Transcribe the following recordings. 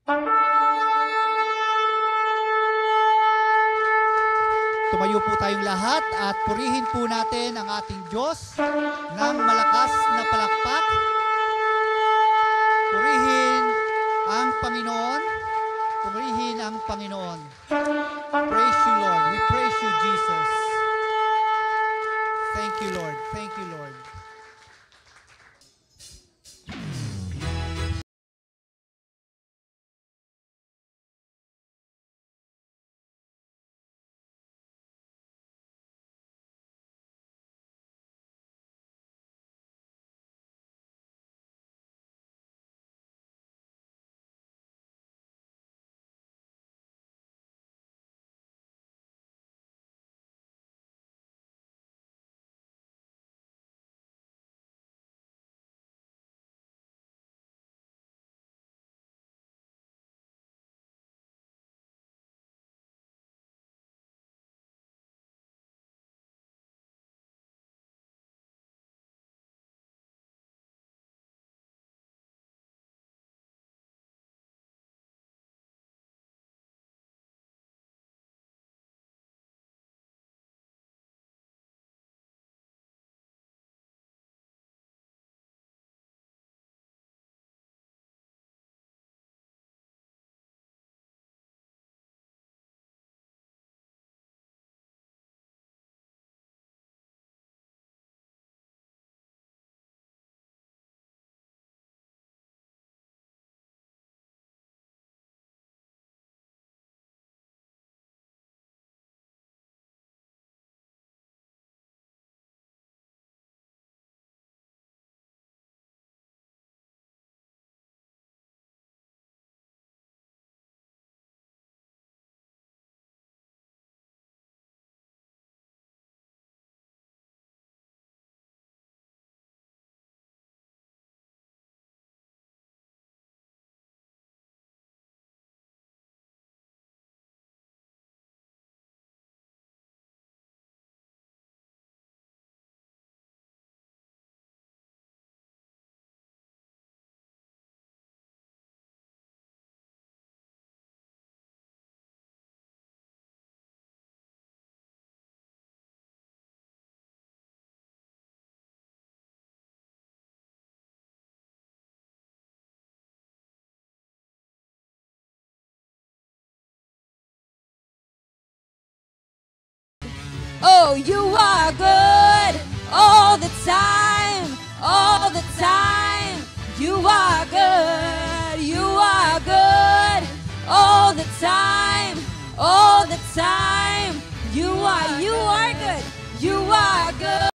Tumayo po tayong lahat at purihin po natin ang ating Diyos ng malakas na palakpak. Purihin ang Panginoon. Purihin ang Panginoon. Praise you, Lord. We praise you, Jesus. Thank you, Lord. Thank you, Lord. Oh, you are good all the time, all the time. You are good, you are good all the time, all the time. You are good, you are good.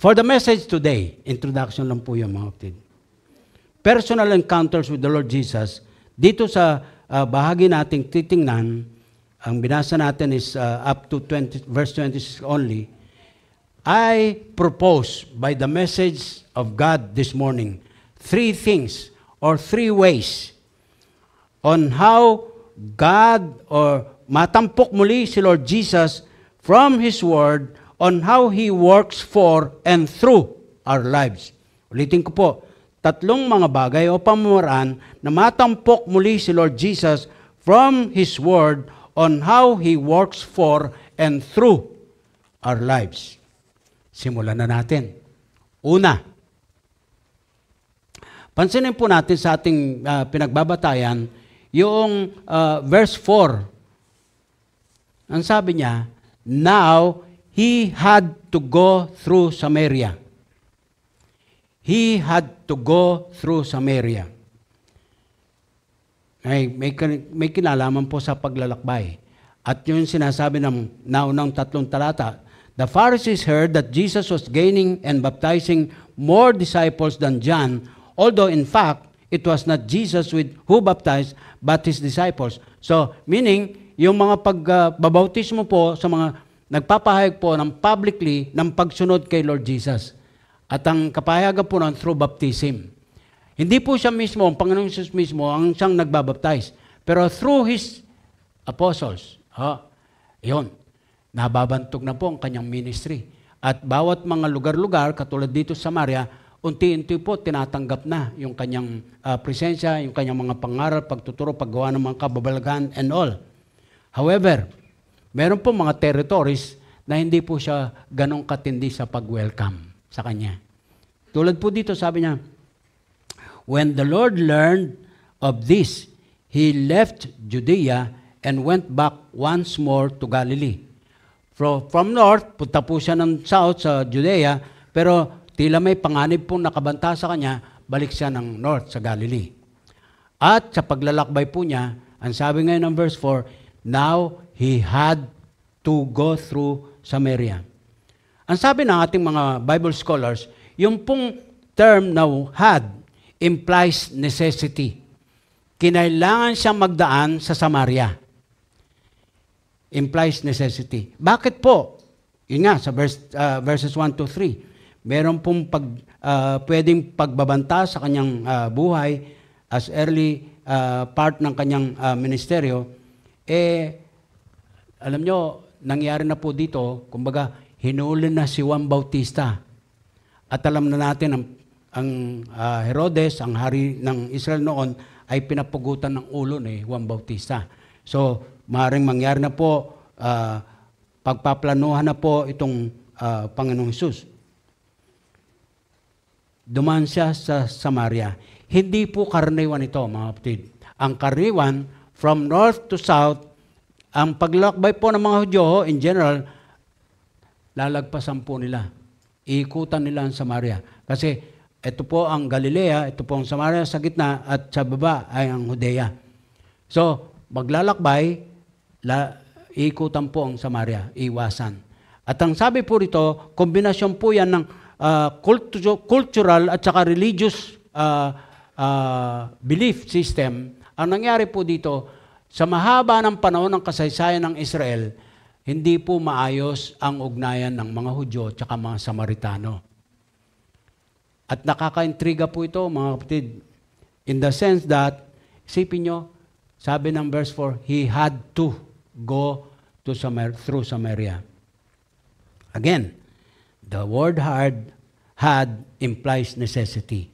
For the message today, introduction lang po yung mga kapatid. Personal encounters with the Lord Jesus, dito sa bahagi nating titingnan, ang binasa natin is up to verse 26 only. I propose by the message of God this morning 3 things or 3 ways on how God or matampok muli si Lord Jesus from His Word on how He works for and through our lives. Ulitin ko po, 3 mga bagay o pamamaraan na matampok muli si Lord Jesus from His Word on how He works for and through our lives. Simulan na natin. Una, pansinin po natin sa ating pinagbabatayan yung verse 4. Ang sabi niya, now He had to go through Samaria. He had to go through Samaria. May kinalaman po sa paglalakbay. At yun sinasabi ng naunang 3 talata, the Pharisees heard that Jesus was gaining and baptizing more disciples than John, although in fact, it was not Jesus who baptized, but His disciples. So, meaning, yung mga pagbabautismo po sa mga nagpapahayag po ng publicly ng pagsunod kay Lord Jesus. At ang kapahayagan po ng through baptism. Hindi po siya mismo, ang Panginoong Jesus mismo, ang siyang nagbabaptize. Pero through His apostles, yun, nababantog na po ang kanyang ministry. At bawat mga lugar-lugar, katulad dito sa Samaria, unti-unti po tinatanggap na yung kanyang presensya, yung kanyang mga pangaral, pagtuturo, paggawa ng mga kababalaghan, and all. However, meron po mga territories na hindi po siya ganong katindi sa pag-welcome sa kanya. Tulad po dito, sabi niya, when the Lord learned of this, He left Judea and went back once more to Galilee. From north, punta po siya ng south sa Judea, pero tila may panganib pong nakabanta sa kanya, balik siya ng north sa Galilee. At sa paglalakbay po niya, ang sabi ngayon ng verse 4, now He had to go through Samaria. Ang sabi ng ating mga Bible scholars, yung pong term na had implies necessity. Kinailangan siyang magdaan sa Samaria. Implies necessity. Bakit po? Yun nga, sa verses 1 to 3. Meron pong pwedeng pagbabanta sa kanyang buhay as early part ng kanyang ministeryo. Alam nyo, nangyari na po dito, kumbaga, hinuli na si Juan Bautista. At alam na natin, ang Herodes, ang hari ng Israel noon, ay pinapugutan ng ulo ni Juan Bautista. So, maaaring mangyari na po, pagpaplanuhan na po itong Panginoong Hesus. Dumaan siya sa Samaria. Hindi po karaniwan ito, mga kapatid. Ang karaniwan, from north to south, ang paglakbay po ng mga Hudyo, in general, lalagpasan po nila. Iikutan nila ang Samaria. Kasi ito po ang Galilea, ito po ang Samaria sa gitna, at sa baba ay ang Judea. So, maglalakbay, iikutan po ang Samaria, iwasan. At ang sabi po rito, kombinasyon po yan ng cultural at saka religious belief system. Ang nangyari po dito, sa mahaba ng panahon ng kasaysayan ng Israel, hindi po maayos ang ugnayan ng mga Hudyo at saka mga Samaritano. At nakaka-intriga po ito, mga kapatid, in the sense that, isipin nyo, sabi ng verse 4, He had to go to through Samaria. Again, the word had implies necessity.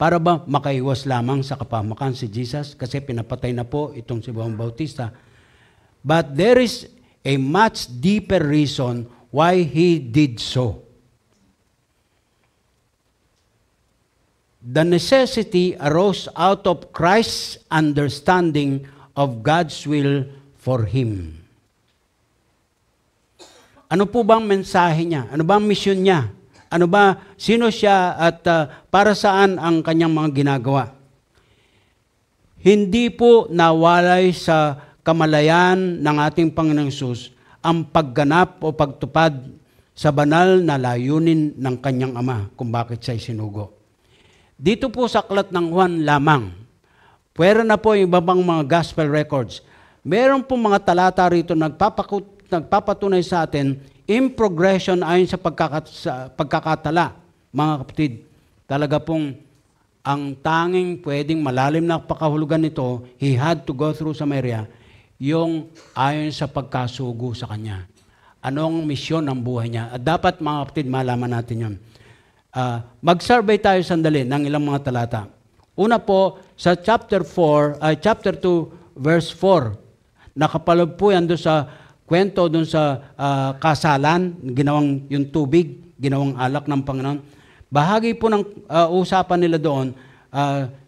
Para ba makaiwas lamang sa kapahamakan si Jesus? Kasi pinapatay na po itong si Juan Bautista. But there is a much deeper reason why He did so. The necessity arose out of Christ's understanding of God's will for Him. Ano po bang mensahe niya? Ano bang mission niya? Ano ba, sino siya at para saan ang kanyang mga ginagawa? Hindi po nawalay sa kamalayan ng ating Panginoong Hesus ang pagganap o pagtupad sa banal na layunin ng kanyang Ama kung bakit siya sinugo. Dito po sa aklat ng Juan lamang, pwera na po yung iba pang mga gospel records, Meron pong mga talata rito nagpapatunay sa atin in progression ayon sa pagkakatala. Mga kapatid, talaga pong ang tanging pwedeng malalim na pakahulugan nito, he had to go through Samaria, yung ayon sa pagkasugo sa kanya. Anong misyon ng buhay niya? At dapat mga kapatid, malaman natin yun. Mag-survey tayo sandali ng ilang mga talata. Una po, sa chapter 2, verse 4, nakapaloob po yan doon sa kwento, doon sa kasalan, ginawang yung tubig, ginawang alak ng Panginoon. Bahagi po ng usapan nila doon,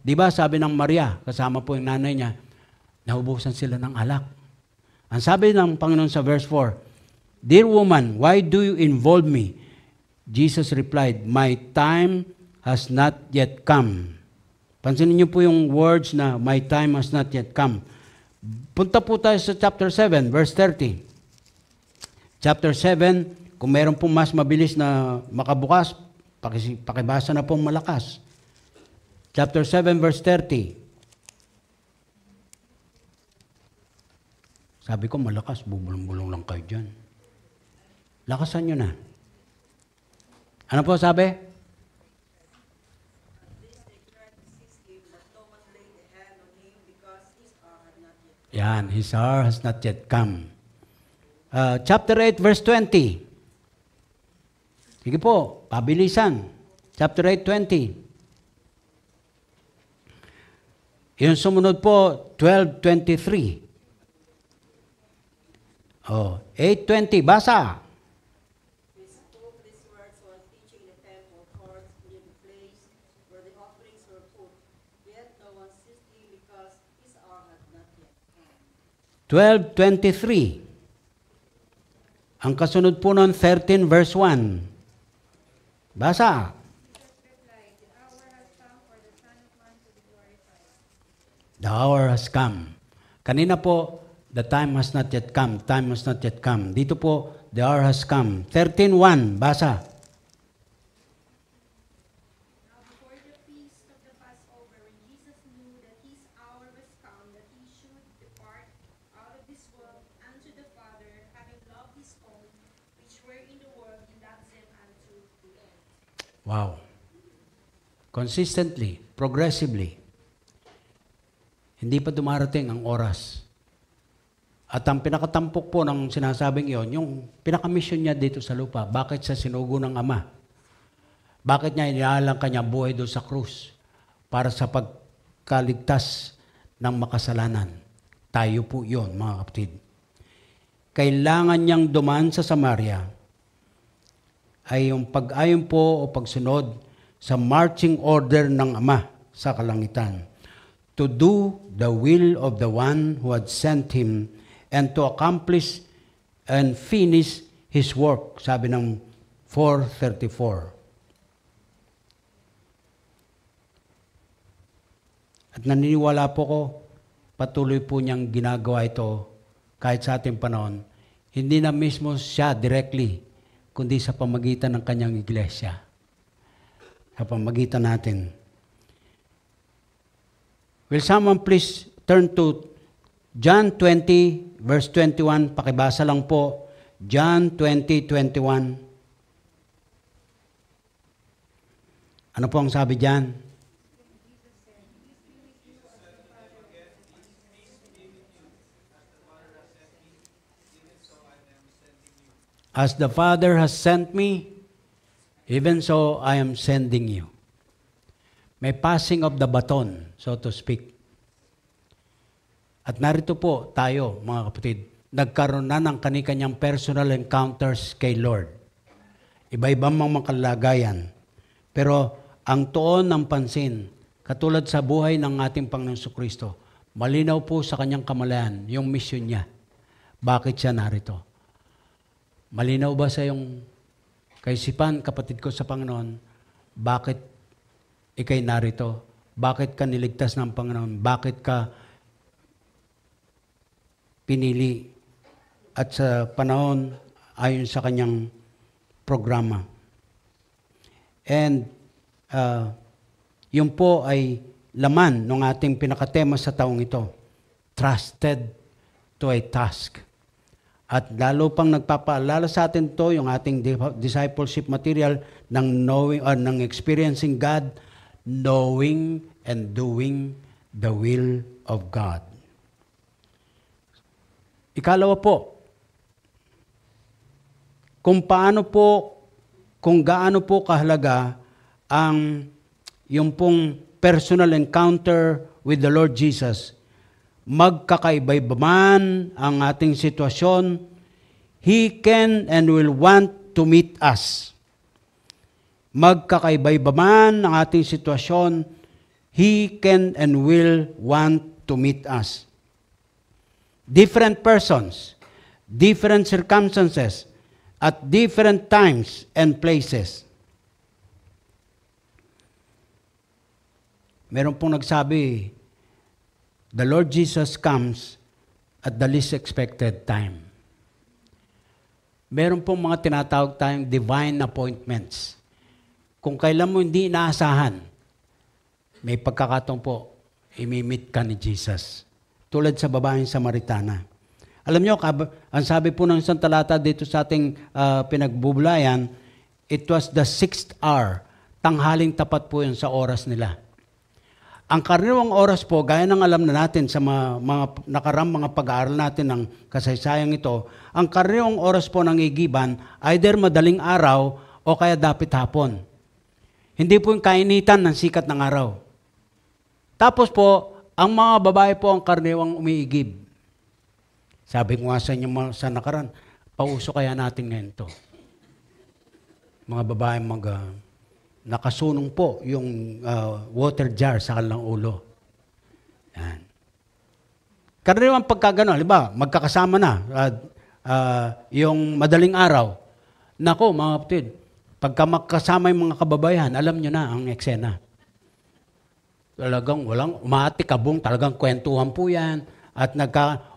di ba sabi ng Maria, kasama po yung nanay niya, naubusan sila ng alak. Ang sabi ng Panginoon sa verse 4, "Dear woman, why do you involve me?" Jesus replied, "My time has not yet come." Pansinin niyo po yung words na, "My time has not yet come." Punta po tayo sa chapter 7, verse 30. Chapter 7, kung meron pong mas mabilis na makabukas, pakibasa na pong malakas. Chapter 7, verse 30. Sabi ko, malakas, bubulong-bulong lang kayo dyan. Lakasan nyo na. Ano po sabi? Yan, his hour has not yet come. Chapter 8, verse 20. Sige po, pabilisan. Chapter 8, 20. Yung sumunod po, 12:23. 8:20, basa. These words while teaching the temple courts near the place where the offerings were put. Yet no one seized him because his hour had not yet come. 12:23. Ang kasunod po nun, 13 verse 1. Basa. The hour has come. Kanina po, the time has not yet come. Time has not yet come. Dito po, the hour has come. 13:1. Basa. Now before the feast of the Passover, when Jesus knew that his hour was come, that he should depart out of this world unto the Father, having loved his own, which were in the world, he loves them unto the end. Wow. Consistently, progressively. Hindi pa dumarating ang oras. At ang pinakatampok po ng sinasabing iyon, yung pinakamisyon niya dito sa lupa, bakit sa sinugo ng Ama? Bakit niya inialang kanyang buhay doon sa krus? Para sa pagkaligtas ng makasalanan. Tayo po yon, mga kapatid. Kailangan niyang dumaan sa Samaria ay yung pag-ayon po o pagsunod sa marching order ng Ama sa kalangitan. To do the will of the one who had sent him and to accomplish and finish his work, sabi ng 4:34. At naniniwala po ko, patuloy po niyang ginagawa ito kahit sa ating panahon, hindi na mismo siya directly, kundi sa pamagitan ng kanyang iglesia. Sa pamagitan natin. Will someone please turn to John 20, verse 21. Pakibasa lang po. John 20:21. Ano po ang sabi diyan? As the Father has sent me, even so I am sending you. May passing of the baton, so to speak. At narito po tayo, mga kapatid, nagkaroon na ng kani-kanyang personal encounters kay Lord. Iba-ibang mga kalagayan. Pero ang tuon ng pansin, katulad sa buhay ng ating Panginoon Kristo, malinaw po sa kanyang kamalayan yung mission niya. Bakit siya narito? Malinaw ba sa iyong kaisipan, kapatid ko sa Panginoon, bakit ikay narito? Bakit ka niligtas ng Panginoon? Bakit ka pinili? At sa panahon, ayon sa kanyang programa. And yun po ay laman ng ating pinakatema sa taong ito. Trusted to a task. At lalo pang nagpapaalala sa atin to yung ating discipleship material ng knowing or ng experiencing God, knowing and doing the will of God. Ikalawa po, kung gaano po kahalaga ang yung pong personal encounter with the Lord Jesus. Magkakaiba man ang ating sitwasyon, He can and will want to meet us. Magkakaiba man ang ating sitwasyon, He can and will want to meet us. Different persons, different circumstances, at different times and places. Meron pong nagsabi, the Lord Jesus comes at the least expected time. Meron pong mga tinatawag tayong divine appointments. Kung kailan mo hindi inaasahan, may pagkakataon po, imimit ka ni Jesus. Tulad sa babaeng Samaritana. Alam nyo, ang sabi po ng isang talata dito sa ating pinagbubulayan, it was the 6th hour. Tanghaling tapat po yun sa oras nila. Ang karaniwang oras po, gaya ng alam na natin sa mga mga pag-aaral natin ng kasaysayang ito, ang karaniwang oras po ng igiban, either madaling araw o kaya dapit hapon. Hindi po yung kainitan ng sikat ng araw. Tapos po, ang mga babae po ang karaniwang umiigib. Sabi ko nga sa inyo sa nakaraan, pauso kaya natin ngayon to. Mga babae nakasunong po yung water jar sa kanilang ulo. Yan. Karaniwang pagkagano, halimbawa, magkakasama na, yung madaling araw. Nako, mga kapatid, pagka magkasama yung mga kababayan, alam nyo na ang eksena. Talagang walang umaatikabong, talagang kwentuhan po yan. At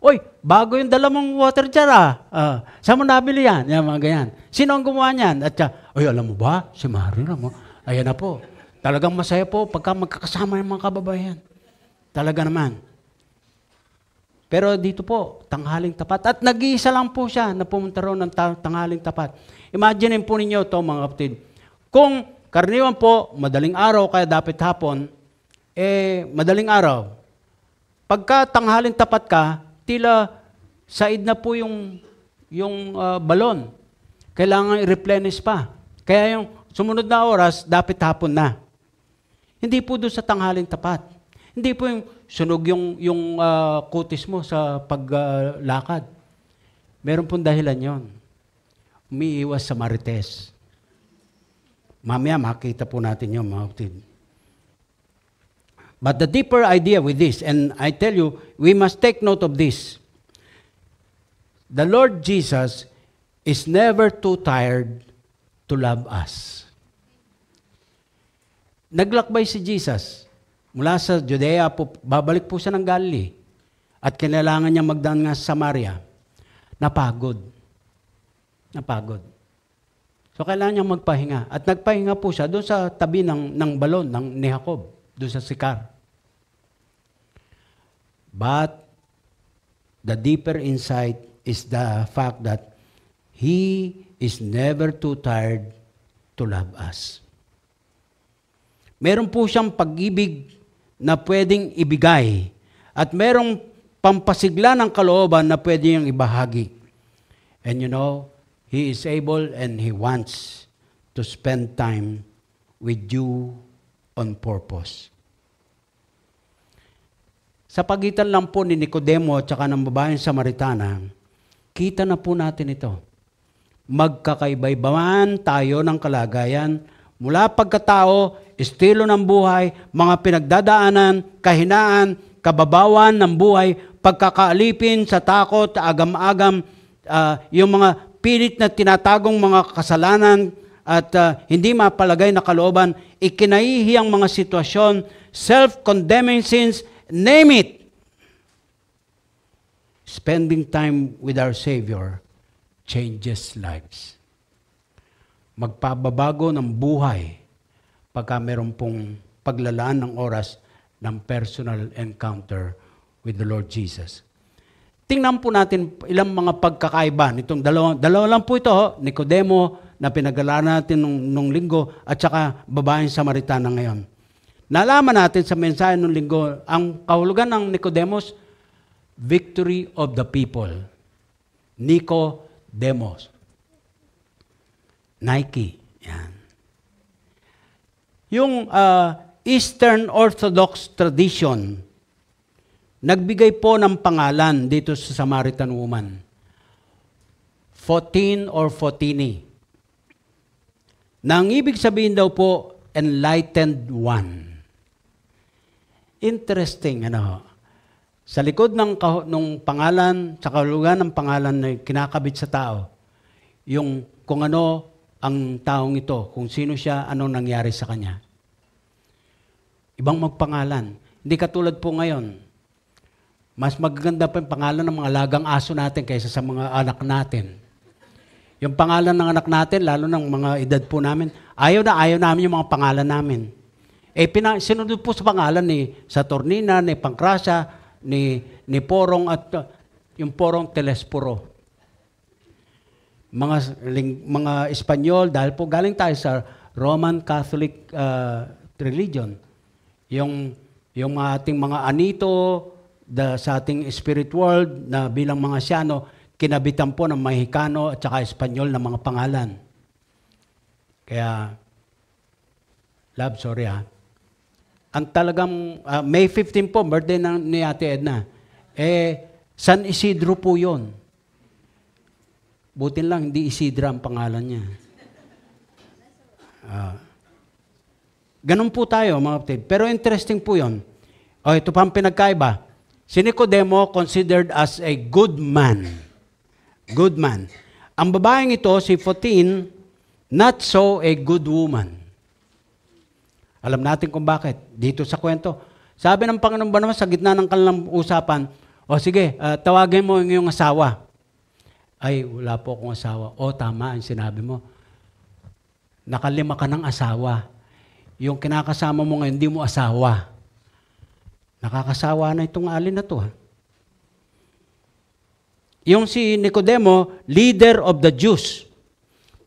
oy, bago yung dala mong water jar saan mo nabili yan? Yan, mga ganyan. Sino ang gumawa niyan? At oy, alam mo ba? Si Mario mo. Ayan na po. Talagang masaya po pagka magkakasama yung mga kababayan. Talaga naman. Pero dito po, tanghaling tapat. At nag-iisa lang po siya na pumunta roon ng tanghaling tapat. Imagine po ninyo ito, mga kapatid. Kung karaniwan po, madaling araw, kaya dapat hapon, madaling araw. Pagka tanghaling tapat ka, tila said na po yung balon. Kailangan i-replenish pa. Kaya yung sumunod na oras, dapat hapon na. Hindi po doon sa tanghaling tapat. Hindi po yung sunog yung kutis mo sa paglakad. Meron pong dahilan yon. Umiiwas sa marites. Mamaya makita po natin yun, mga kapatid. But the deeper idea with this, and I tell you, we must take note of this. The Lord Jesus is never too tired to love us. Naglakbay si Jesus. Mula sa Judea, babalik po siya ng Galilee. At kinailangan niya magdaan nga sa Samaria. Napagod. So kailangan niya magpahinga. At nagpahinga po siya doon sa tabi ng balon ni Jacob, doon sa Sikar. But the deeper insight is the fact that He is never too tired to love us. Meron po siyang pag-ibig na pwedeng ibigay at merong pampasigla ng kalooban na pwede niyang ibahagi. And you know, He is able and He wants to spend time with you on purpose. Sa pagitan lang po ni Nicodemo at saka ng babaeng Samaritana, kita na po natin ito. Magkakaiba-ibaman tayo ng kalagayan mula pagkatao, estilo ng buhay, mga pinagdadaanan, kahinaan, kababawan ng buhay, pagkakaalipin sa takot, agam-agam, yung mga pilit na tinatagong mga kasalanan at hindi mapalagay na kalooban, ikinahihiyang mga sitwasyon, self-condemning sins, name it. Spending time with our Savior changes lives. Magpababago ng buhay pagka meron pong paglalaan ng oras ng personal encounter with the Lord Jesus. Tingnan po natin ilang mga pagkakaiba nitong dalawa lang po ito, Nicodemo na pinag-alaman natin nung linggo at saka babaeng Samaritana ngayon. Nalaman natin sa mensahe nung linggo, ang kahulugan ng Nicodemus, victory of the people. Nicodemos. Nike. Yan. Yung Eastern Orthodox tradition, nagbigay po ng pangalan dito sa Samaritan woman. Fotine or Fotini. Nang ibig sabihin daw po, enlightened one. Interesting, ano. Sa likod ng pangalan, sa kahulugan ng pangalan na kinakabit sa tao, yung kung ano ang taong ito, kung sino siya, anong nangyari sa kanya. Ibang magpangalan. Hindi katulad po ngayon. Mas magaganda pa yung pangalan ng mga alagang aso natin kaysa sa mga anak natin. Yung pangalan ng anak natin, lalo ng mga edad po namin, ayaw namin yung mga pangalan namin. Sinunod po sa pangalan ni Saturnina, ni Pancracia, ni Porong at yung Porong Telesporo. Mga Espanyol, dahil po galing tayo sa Roman Catholic religion. Yung ating mga anito sa ating spirit world na bilang mga Siano, kinabitan po ng Mexicano at saka Espanyol na mga pangalan. Kaya, love, sorry ha. Ang talagang, May 15 po, birthday ni Ate Edna. San Isidro po yun. Butin lang, hindi Isidra ang pangalan niya. Ganun po tayo, mga kapatid. Pero interesting po yun. Ito pa ang pinagkaiba. Si Nicodemo considered as a good man. Good man. Ang babaeng ito, si Fotine, not so a good woman. Alam natin kung bakit. Dito sa kwento. Sabi ng Panginoon ba naman sa gitna ng kanilang usapan, sige, tawagin mo yung iyong asawa. Ay, wala po akong asawa. Tama ang sinabi mo. Nakalima ka ng asawa. Yung kinakasama mo ngayon, hindi mo asawa. Nakakasawa na itong alin na to. Yung si Nicodemo, leader of the Jews.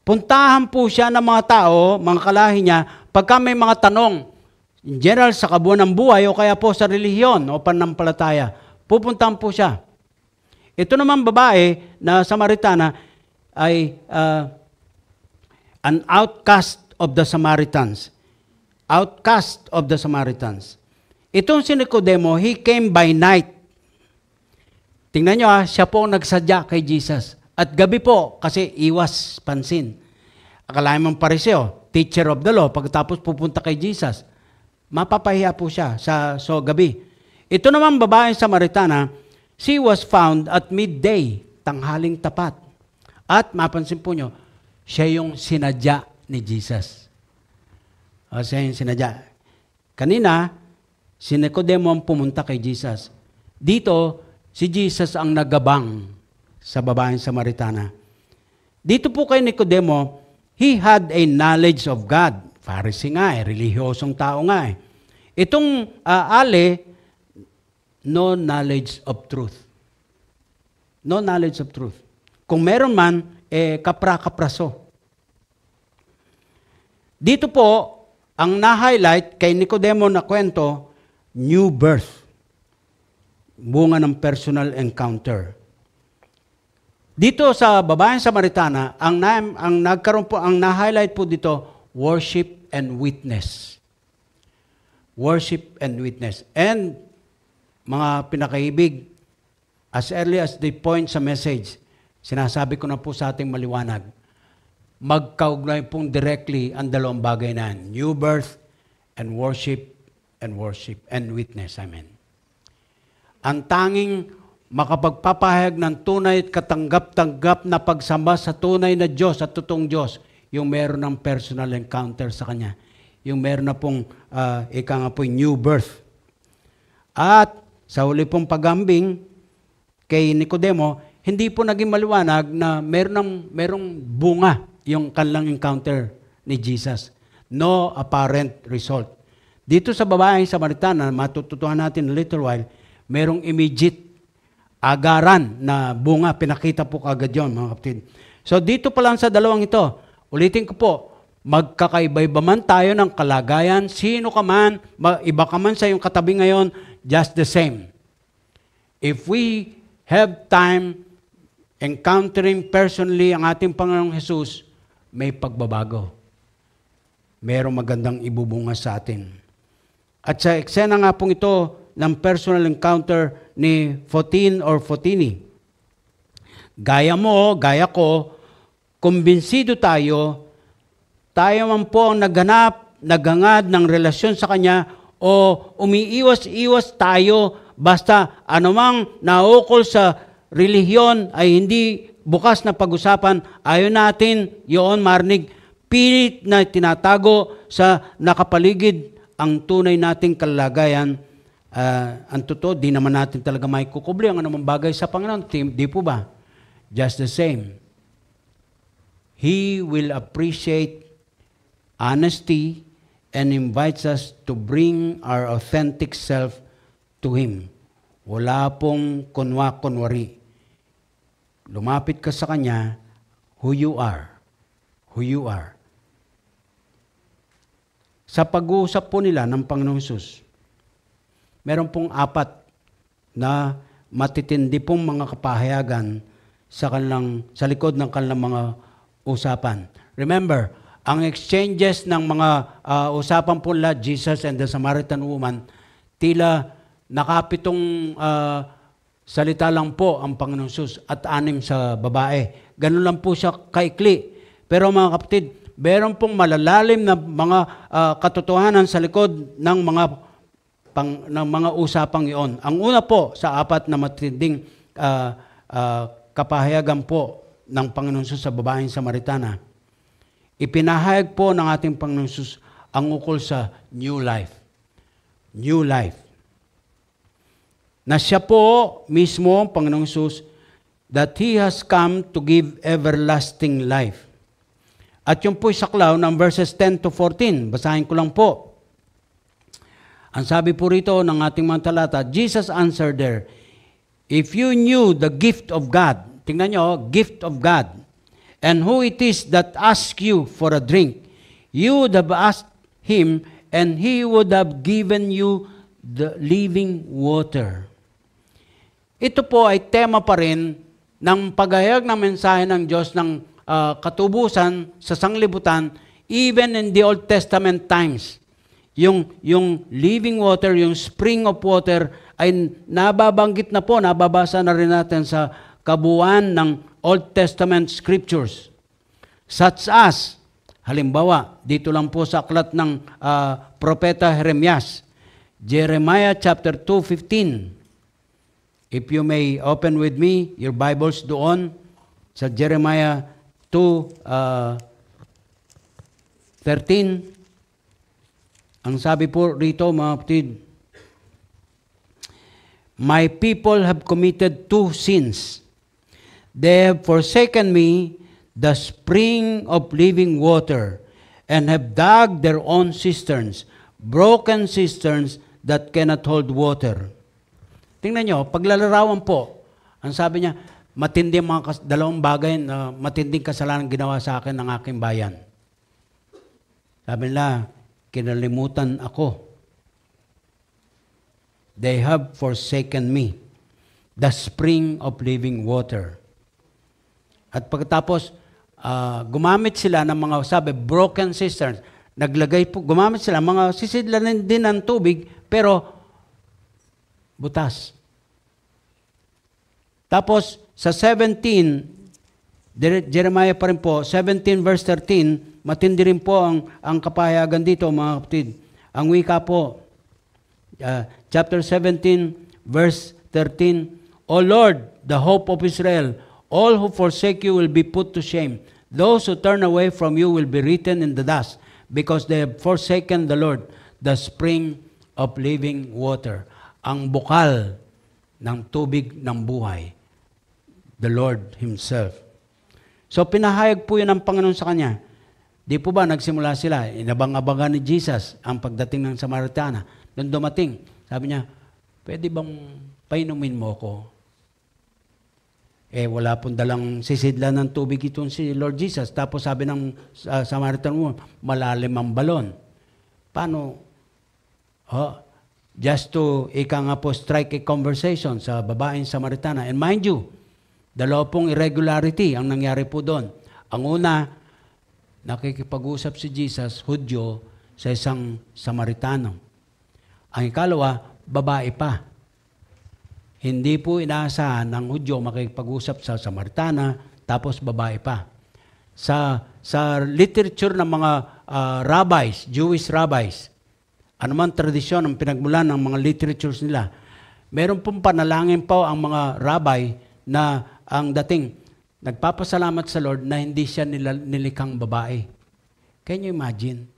Puntahan po siya ng mga tao, mga kalahi niya, pagka may mga tanong, in general sa kabuuan ng buhay o kaya po sa relihiyon o panampalataya, pupuntahan po siya. Ito naman babae na Samaritana ay an outcast of the Samaritans. Outcast of the Samaritans. Itong si Nicodemo, he came by night. Tingnan nyo siya po nagsadya kay Jesus. At gabi po, kasi iwas pansin. Akalain mong Pariseo, teacher of the law, pagkatapos pupunta kay Jesus, mapapahiya po siya so gabi. Ito naman babaeng Samaritana, she was found at midday, tanghaling tapat. At mapansin po nyo, siya yung sinadya ni Jesus. Siya yung sinadya. Kanina, si Nicodemo ang pumunta kay Jesus. Dito, si Jesus ang nagabang sa babaeng Samaritana. Dito po kay Nicodemo, he had a knowledge of God. Pharisee nga relihiyosong tao nga Itong Ale, no knowledge of truth. No knowledge of truth. Kung meron man, kapra-kapraso. Dito po, ang na-highlight kay Nicodemo na kwento, new birth. Bunga ng personal encounter. Dito sa babaeng Samaritana, ang na-highlight po dito, worship and witness. Worship and witness. And mga pinakaibig, as early as the point sa message, sinasabi ko na po sa ating maliwanag, magkaugnay pong directly ang dalawang bagay na new birth and worship and witness. Amen. Ang tanging makapagpapahayag ng tunay at katanggap-tanggap na pagsamba sa tunay na Diyos at totoong Diyos, yung meron ng personal encounter sa Kanya. Yung meron na pong, new birth. At sa huli pong pagambing kay Nicodemo, hindi po naging maliwanag na merong bunga yung kanilang encounter ni Jesus. No apparent result. Dito sa babaeng Samaritana, matututuhan natin in a little while, merong immediate agaran na bunga. Pinakita po kagad yun, mga kapatid. So dito pa lang sa dalawang ito, ulitin ko po, magkakaiba-iba man tayo ng kalagayan, sino ka man, iba ka man sa iyong katabi ngayon, just the same. If we have time encountering personally ang ating Panginoong Jesus, may pagbabago. Merong magandang ibubunga sa atin. At sa eksena nga pong ito ng personal encounter ni Fotini or Fotini, gaya mo, gaya ko, kumbinsido tayo man po ang naghangad ng relasyon sa Kanya o umiiwas-iwas tayo basta anumang naukol sa relihiyon ay hindi bukas na pag-usapan, ayaw natin yun marinig, pilit na tinatago sa nakapaligid ang tunay nating kalagayan. Ang totoo, di naman natin talaga may kukubli ang anumang bagay sa Panginoon. Di po ba? Just the same. He will appreciate honesty and invites us to bring our authentic self to Him. Wala pong kunwa-kunwari. Lumapit ka sa Kanya, who you are. Who you are. Sa pag-uusap po nila ng Panginoong Hesus, meron pong 4 na matitindi pong mga kapahayagan sa likod ng kanilang mga usapan. Remember, ang exchanges ng mga usapan po nila, Jesus and the Samaritan woman, tila nakapitong salita lang po ang Panginoong Hesus at 6 sa babae. Ganun lang po siya kaikli. Pero mga kapatid, meron pong malalalim na mga katotohanan sa likod ng mga usapang iyon. Ang una po sa 4 na matinding kapahayagan po ng Panginoong Hesus sa babaeng Samaritana, ipinahayag po ng ating Panginoong Hesus ang ukol sa new life. New life. Na siya po mismo, Panginoong Hesus, that He has come to give everlasting life. At yung po'y saklaw ng verses 10 to 14. Basahin ko lang po. Ang sabi po rito ng ating mga talata, Jesus answered there, if you knew the gift of God, tingnan nyo, gift of God, and who it is that asks you for a drink, you would have asked Him, and He would have given you the living water. Ito po ay tema pa rin ng paghahayag ng mensahe ng Diyos ng katubusan sa sanglibutan, even in the Old Testament times. Yung living water, yung spring of water, ay nababanggit na po, nababasa na rin natin sa kabuuan ng Old Testament scriptures. Such as, halimbawa, dito lang po sa aklat ng propeta Jeremias, Jeremiah chapter 2:15. If you may open with me your Bibles doon sa Jeremiah 2:13. Ang sabi po rito, mga kapatid, my people have committed 2 sins. They have forsaken me, the spring of living water, and have dug their own cisterns, broken cisterns that cannot hold water. Tingnan nyo, paglalarawan po, ang sabi niya, matindi mga dalawang bagay na matinding kasalanan ginawa sa akin ng aking bayan. Sabi nila, kinalimutan ako. They have forsaken me, the spring of living water. At pagkatapos, gumamit sila ng mga, sabi, broken cisterns. Gumamit sila, mga sisidlan din ng tubig, pero butas. Tapos, sa 17, Jeremiah pa rin po, 17 verse 13, matindi rin po ang kapahayagan dito, mga kapatid. Ang wika po, chapter 17, verse 13, O Lord, the hope of Israel, all who forsake you will be put to shame. Those who turn away from you will be written in the dust, because they have forsaken the Lord, the spring of living water. Ang bukal ng tubig ng buhay, the Lord Himself. So pinahayag po yun ng Panginoon sa Kanya. Di po ba nagsimula sila, inabang-abangan ni Jesus ang pagdating ng Samaritana. Nung dumating, sabi niya, pwede bang painumin mo ko? wala pong dalang sisidlan ng tubig itong si Lord Jesus. Tapos sabi ng Samaritan woman, malalim ang balon. Paano? Just to, strike a conversation sa babaeng Samaritana. And mind you, dalawa pong irregularity ang nangyari po doon. Ang una, nakikipag-usap si Jesus, Hudyo, sa isang Samaritano. Ang ikalawa, babae pa. Hindi po inaasahan ng Hudyo makikipag-usap sa Samaritana, tapos babae pa. Sa literature ng mga rabbis, Jewish rabbis, anumang tradisyon ang pinagmulan ng mga literatures nila, meron pong panalangin po ang mga rabbi na ang dating nagpapasalamat sa Lord na hindi siya nilikhang babae. Can you imagine?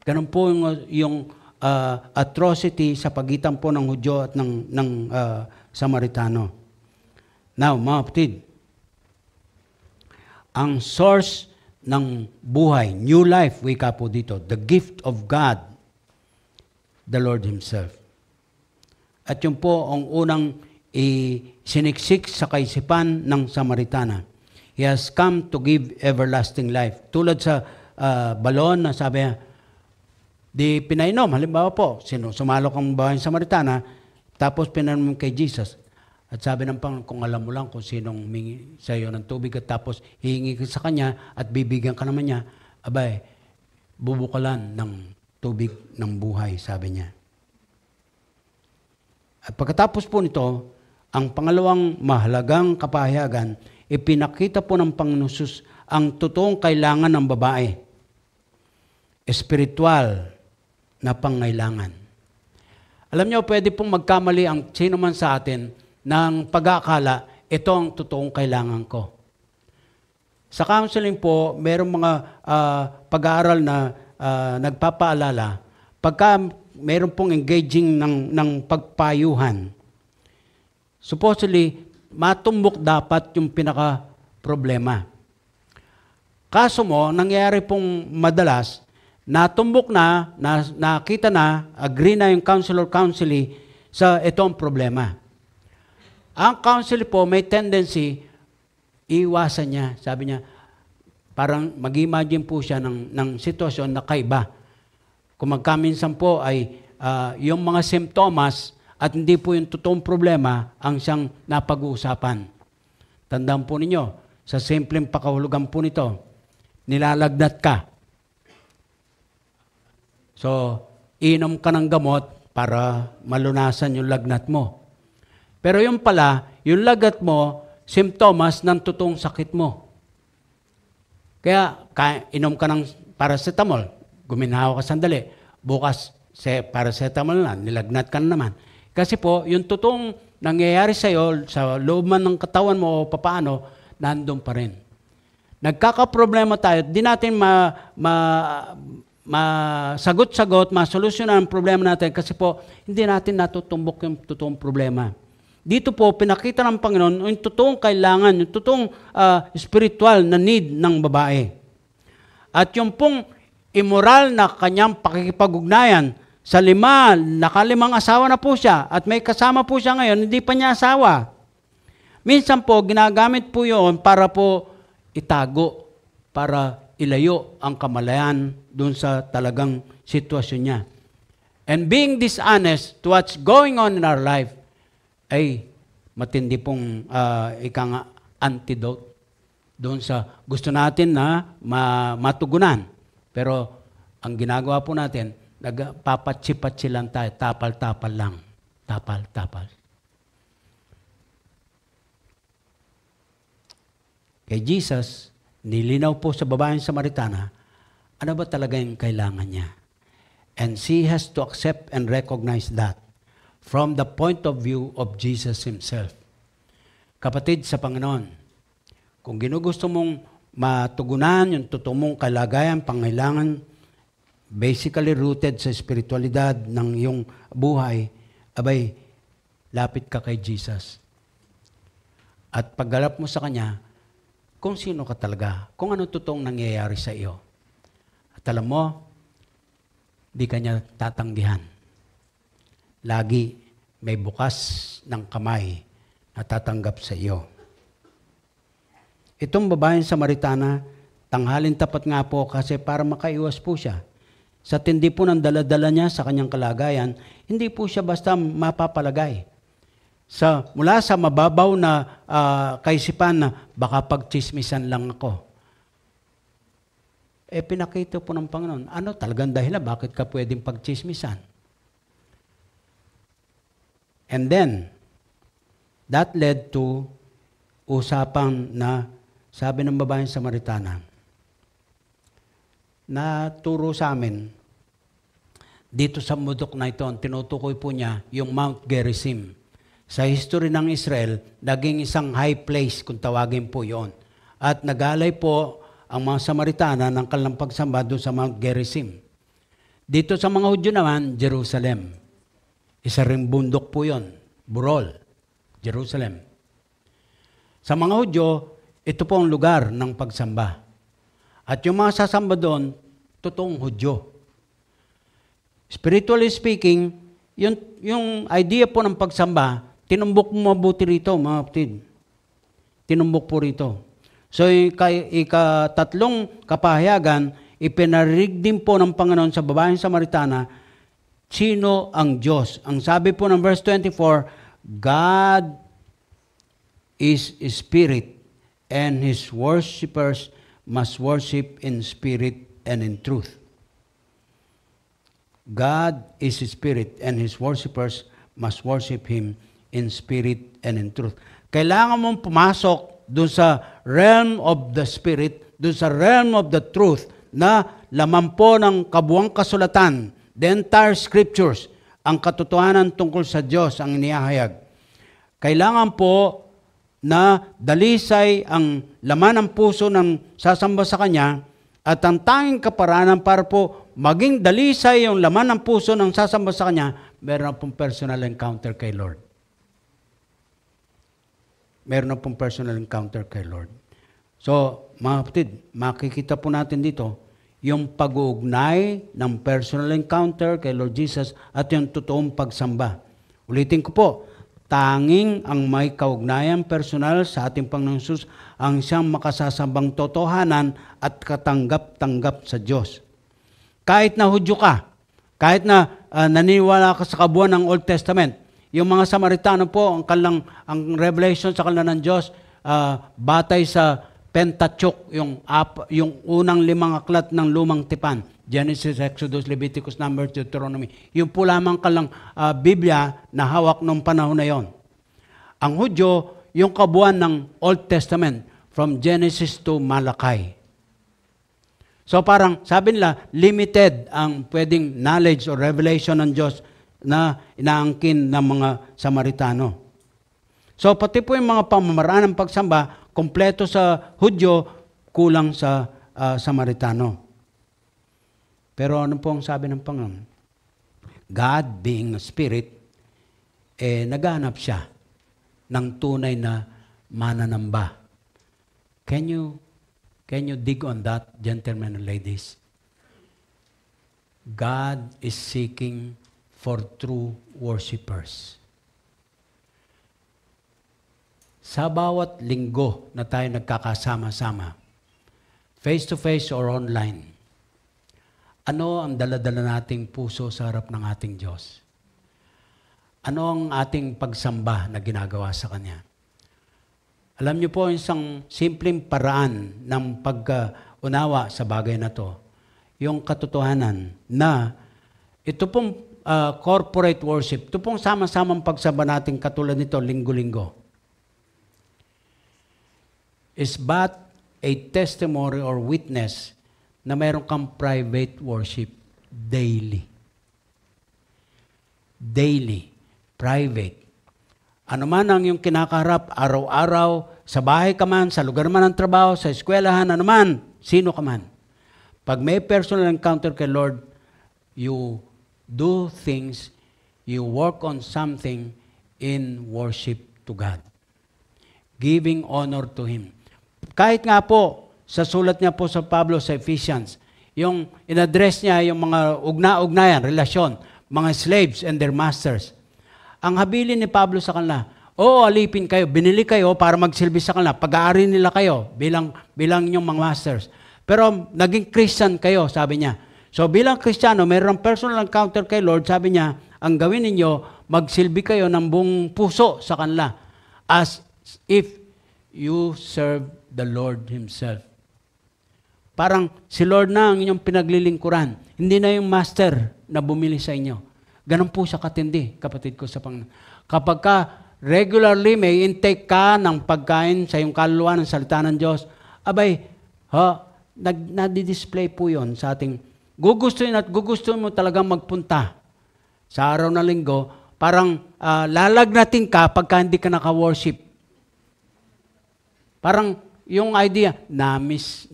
Ganun po yung atrocity sa pagitan po ng Hudyo at ng Samaritano. Now, mga kapatid, ang source ng buhay, new life, wika po dito, the gift of God, the Lord Himself. At yun po ang unang siniksik sa kaisipan ng Samaritana. He has come to give everlasting life. Tulad sa balon na sabi niya, di pinainom. Halimbawa po, sumalok ang babaeng Samaritana, tapos pinainom kay Jesus. At sabi ng Panginoon, kung alam mo lang kung sinong humingi sa iyo ng tubig at tapos hihingi ka sa kanya at bibigyan ka naman niya, abay, bubukalan ng tubig ng buhay, sabi niya. At pagkatapos po nito, ang pangalawang mahalagang kapahayagan, ipinakita po ng Panginoon Jesus ang totoong kailangan ng babae. Espiritual na pangailangan. Alam niyo, pwede pong magkamali ang sino man sa atin ng pag-aakala, ito ang totoong kailangan ko. Sa counseling po, mayroong mga pag-aaral na nagpapaalala, pagka mayroon pong engaging ng pagpayuhan, supposedly, matumbok dapat yung pinaka-problema. Kaso mo, nangyayari pong madalas, natumbok na, nakita na, agree na yung counselor-counselee sa itong problema. Ang counselor po may tendency, iwasan niya. Sabi niya, parang mag-imagine po siya ng sitwasyon na kaiba. Kung magkaminsan po ay yung mga simptomas at hindi po yung totoong problema ang siyang napag-uusapan. Tandaan po ninyo, sa simpleng pakahulugan po nito, nilalagnat ka. So, inom ka ng gamot para malunasan yung lagnat mo. Pero yung pala, yung lagnat mo, simptomas ng totoong sakit mo. Kaya, inom ka ng paracetamol, guminhawa ka sandali, bukas paracetamol na, nilagnat ka na naman. Kasi po, yung totoong nangyayari sa iyo, sa loob man ng katawan mo o papaano, nandun pa rin. Nagkakaproblema tayo, di natin masagot-sagot, masolusyonan ang problema natin kasi po, hindi natin natutumbok yung totoong problema. Dito po, pinakita ng Panginoon yung totoong kailangan, yung totoong spiritual na need ng babae. At yung pong immoral na kanyang pakikipag-ugnayan, sa nakalimang asawa na po siya, at may kasama po siya ngayon, hindi pa niya asawa. Minsan po, ginagamit po yun para po itago, para ilayo ang kamalayan doon sa talagang sitwasyon niya. And being dishonest to what's going on in our life, ay matindi pong antidote doon sa gusto natin na matugunan. Pero ang ginagawa po natin, nagpapatsi-patsi lang tayo, tapal-tapal lang. Tapal-tapal. Kay Jesus, nilinaw po sa babaeng Samaritana, ano ba talaga yung kailangan niya? And she has to accept and recognize that from the point of view of Jesus Himself. Kapatid sa Panginoon, kung ginugusto mong matugunan yung totoo mong kalagayan, pangailangan, basically rooted sa spiritualidad ng iyong buhay, abay, lapit ka kay Jesus. At paggalap mo sa Kanya, kung sino ka talaga, kung ano totoong nangyayari sa iyo. At alam mo, di ka niya tatanggihan. Lagi may bukas ng kamay na tatanggap sa iyo. Itong babaeng Samaritana, tanghalin tapat nga po kasi para makaiwas po siya. Sa tindi po ng daladala niya sa kanyang kalagayan, hindi po siya basta mapapalagay. Mula sa mababaw na kaisipan na baka pagchismisan lang ako. Pinakita po ng Panginoon, ano talagang dahilan, bakit ka pwedeng pagchismisan? And then, that led to usapang na sabi ng babaeng Samaritana, na turo sa amin, dito sa mundok na ito, tinutukoy po niya yung Mount Gerizim. Sa history ng Israel, naging isang high place kung tawagin po yon. At nagalay po ang mga Samaritana ng kanilang pagsamba doon sa Mount Gerizim. Dito sa mga Hudyo naman, Jerusalem. Isa ring bundok po yon, Burol, Jerusalem. Sa mga Hudyo, ito po ang lugar ng pagsamba. At yung mga sasamba doon, totoong Hudyo. Spiritually speaking, yung idea po ng pagsamba, tinumbok mo mabuti rito, mga kapatid. Tinumbok po rito. So, ikatatlong kapahayagan, ipinarinig din po ng Panginoon sa babaeng Samaritana, sino ang Diyos? Ang sabi po ng verse 24, God is Spirit, and His worshipers must worship in spirit and in truth. God is Spirit, and His worshipers must worship Him in spirit and in truth. Kailangan mong pumasok doon sa realm of the Spirit, doon sa realm of the truth, na laman po ng kabuang kasulatan, the entire scriptures, ang katotohanan tungkol sa Diyos ang inihahayag. Kailangan po na dalisay ang laman ng puso ng sasamba sa Kanya, at ang tanging kaparanan para po maging dalisay yung laman ng puso ng sasamba sa Kanya, meron na pong personal encounter kay Lord. Meron na pong personal encounter kay Lord. So, mga kapatid, makikita po natin dito yung pag-uugnay ng personal encounter kay Lord Jesus at yung totoong pagsamba. Ulitin ko po, tanging ang may kaugnayan personal sa ating Panginoong Hesus ang siyang makasasambang totohanan at katanggap-tanggap sa Diyos. Kahit na Hudyo ka, kahit na naniniwala ka sa kabuuan ng Old Testament, yung mga Samaritano po, ang revelation sa kanila ng Diyos, batay sa Pentateuch, yung unang 5 aklat ng lumang tipan, Genesis, Exodus, Leviticus, Numbers, Deuteronomy. Yung po lamang kalang Biblia na hawak nung panahon na yon. Ang Hudyo, yung kabuuan ng Old Testament, from Genesis to Malachi. So parang, sabi nila, limited ang pwedeng knowledge or revelation ng Diyos na inaangkin ng mga Samaritano. So pati po yung mga pamamaraan ng pagsamba, kompleto sa Hudyo, kulang sa Samaritano. Pero ano po ang sabi ng Panginoon? God being a spirit, naghanap siya ng tunay na mananamba. Can you dig on that, gentlemen and ladies? God is seeking for true worshipers. Sa bawat linggo na tayo nagkakasama-sama, face-to-face or online, ano ang dala-dala nating puso sa harap ng ating Diyos? Ano ang ating pagsamba na ginagawa sa Kanya? Alam niyo po, isang simpleng paraan ng pag-unawa sa bagay na to, yung katotohanan na ito pong corporate worship, ito pong sama-samang pagsamba natin katulad nito, linggo-linggo, is but a testimony or witness na mayroon kang private worship daily. Daily. Private. Ano man ang iyong kinakaharap, araw-araw, sa bahay ka man, sa lugar man ng trabaho, sa eskwelahan, ano man, sino ka man. Pag may personal encounter kay Lord, you do things, you work on something in worship to God. Giving honor to Him. Kahit nga po, sa sulat niya po sa Pablo sa Ephesians, yung in-address niya yung mga ugna-ugnayan, relasyon, mga slaves and their masters. Ang habilin ni Pablo sa kanila, Oo, alipin kayo. Binili kayo para magsilbi sa kanila. Pag-aari nila kayo bilang yung mga masters. Pero naging Christian kayo, sabi niya. So bilang Kristiyano, mayroong personal encounter kay Lord. Sabi niya, ang gawin ninyo, magsilbi kayo ng buong puso sa kanila. As if you serve the Lord Himself. Parang si Lord na ang inyong pinaglilingkuran. Hindi na yung master na bumili sa inyo. Ganun po siya katindi, kapatid ko sa Panginoon. Kapag ka regularly may intake ka ng pagkain sa iyong kaluluwa ng salita ng Diyos, abay, nadi-display po yon sa ating gugustuhin at gugustuhin mo talagang magpunta sa araw na linggo, parang lalagnatin ka pagka hindi ka naka-worship. Parang yung idea, namis.